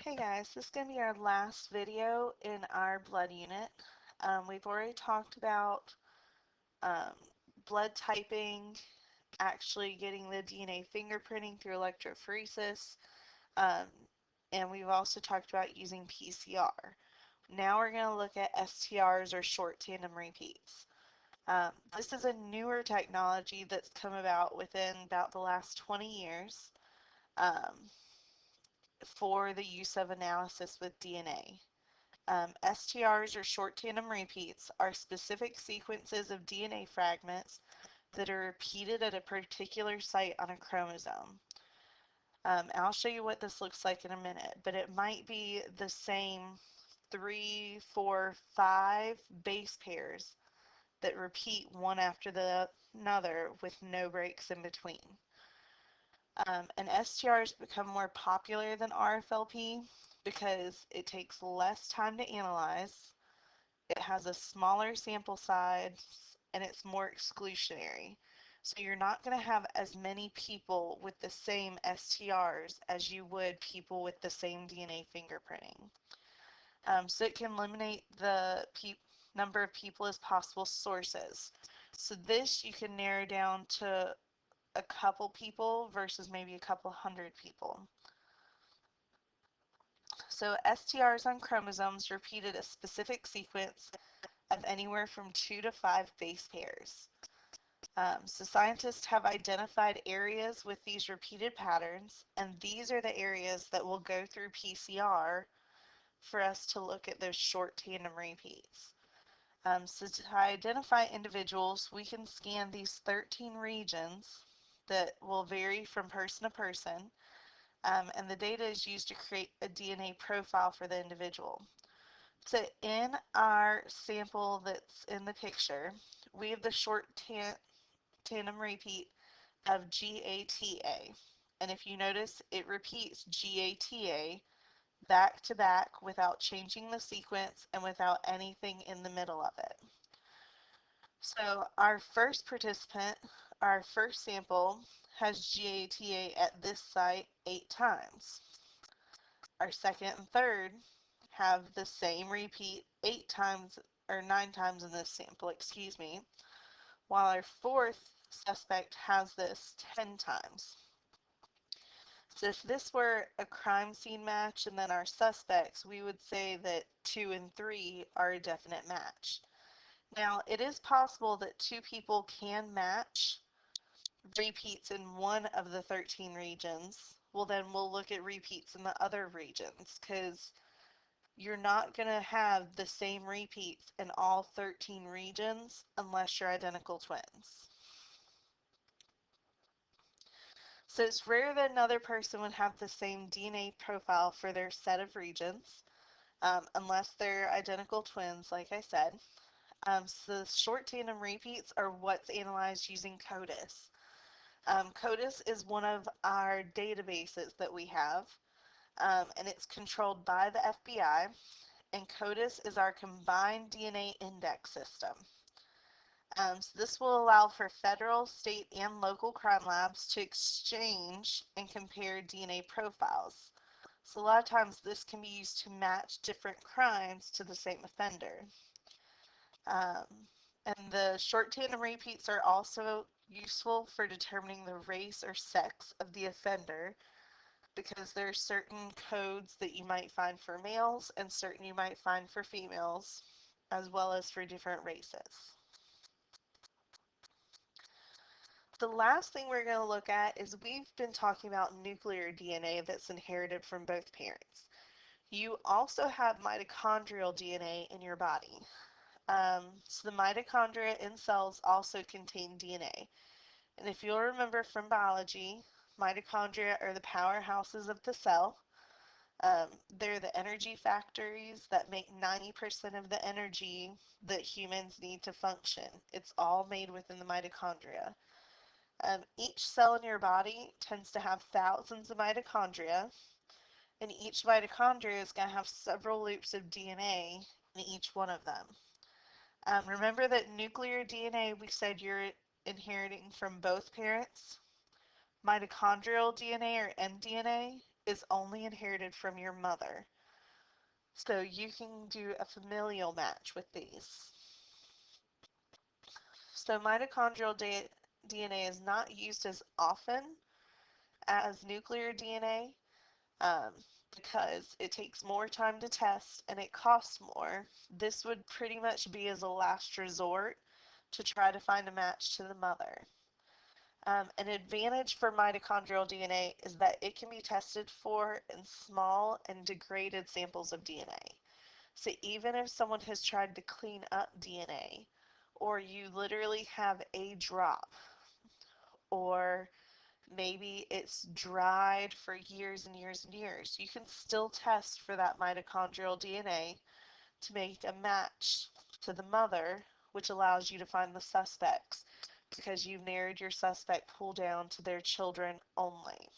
Hey guys, this is going to be our last video in our blood unit. We've already talked about um, blood typing, actually getting the DNA fingerprinting through electrophoresis, um, and we've also talked about using PCR. Now we're going to look at STRs, or short tandem repeats. This is a newer technology that's come about within about the last 20 years for the use of analysis with DNA. STRs, or short tandem repeats, are specific sequences of DNA fragments that are repeated at a particular site on a chromosome. I'll show you what this looks like in a minute, but it might be the same 3, 4, 5 base pairs that repeat one after the another with no breaks in between. And STRs become more popular than RFLP because it takes less time to analyze, it has a smaller sample size, and it's more exclusionary. So you're not going to have as many people with the same STRs as you would people with the same DNA fingerprinting. So it can eliminate the number of people as possible sources. So this you can narrow down to a couple people versus maybe a couple hundred people. So STRs on chromosomes repeated a specific sequence of anywhere from 2 to 5 base pairs. So scientists have identified areas with these repeated patterns, and these are the areas that will go through PCR for us to look at those short tandem repeats. So to identify individuals, we can scan these 13 regions that will vary from person to person, and the data is used to create a DNA profile for the individual. So in our sample that's in the picture, we have the short tandem repeat of GATA. And if you notice, it repeats GATA back to back without changing the sequence and without anything in the middle of it. So our first participant, our first sample, has GATA at this site 8 times. Our second and third have the same repeat 8 times, or 9 times in this sample, excuse me, while our fourth suspect has this 10 times. So if this were a crime scene match and then our suspects, we would say that 2 and 3 are a definite match. Now, it is possible that 2 people can match repeats in one of the 13 regions. Well, then we'll look at repeats in the other regions, because you're not going to have the same repeats in all 13 regions unless you're identical twins. So it's rare that another person would have the same DNA profile for their set of regions, unless they're identical twins, like I said. So the short tandem repeats are what's analyzed using CODIS. CODIS is one of our databases that we have, and it's controlled by the FBI, and CODIS is our combined DNA index system. So this will allow for federal, state, and local crime labs to exchange and compare DNA profiles. So a lot of times this can be used to match different crimes to the same offender. And the short tandem repeats are also useful for determining the race or sex of the offender, because there are certain codes that you might find for males and certain you might find for females, as well as for different races. The last thing we're going to look at is we've been talking about nuclear DNA that's inherited from both parents. You also have mitochondrial DNA in your body. So the mitochondria in cells also contain DNA. And if you'll remember from biology, mitochondria are the powerhouses of the cell. They're the energy factories that make 90% of the energy that humans need to function. It's all made within the mitochondria. Each cell in your body tends to have thousands of mitochondria, and each mitochondria is going to have several loops of DNA in each one of them. Remember that nuclear DNA, we said you're inheriting from both parents. Mitochondrial DNA, or mDNA, is only inherited from your mother. So you can do a familial match with these. So mitochondrial DNA is not used as often as nuclear DNA, um, because it takes more time to test and it costs more. This would pretty much be as a last resort to try to find a match to the mother. An advantage for mitochondrial DNA is that it can be tested for in small and degraded samples of DNA. So even if someone has tried to clean up DNA, or you literally have a drop, or maybe it's dried for years and years and years, you can still test for that mitochondrial DNA to make a match to the mother, which allows you to find the suspects because you've narrowed your suspect pool down to their children only.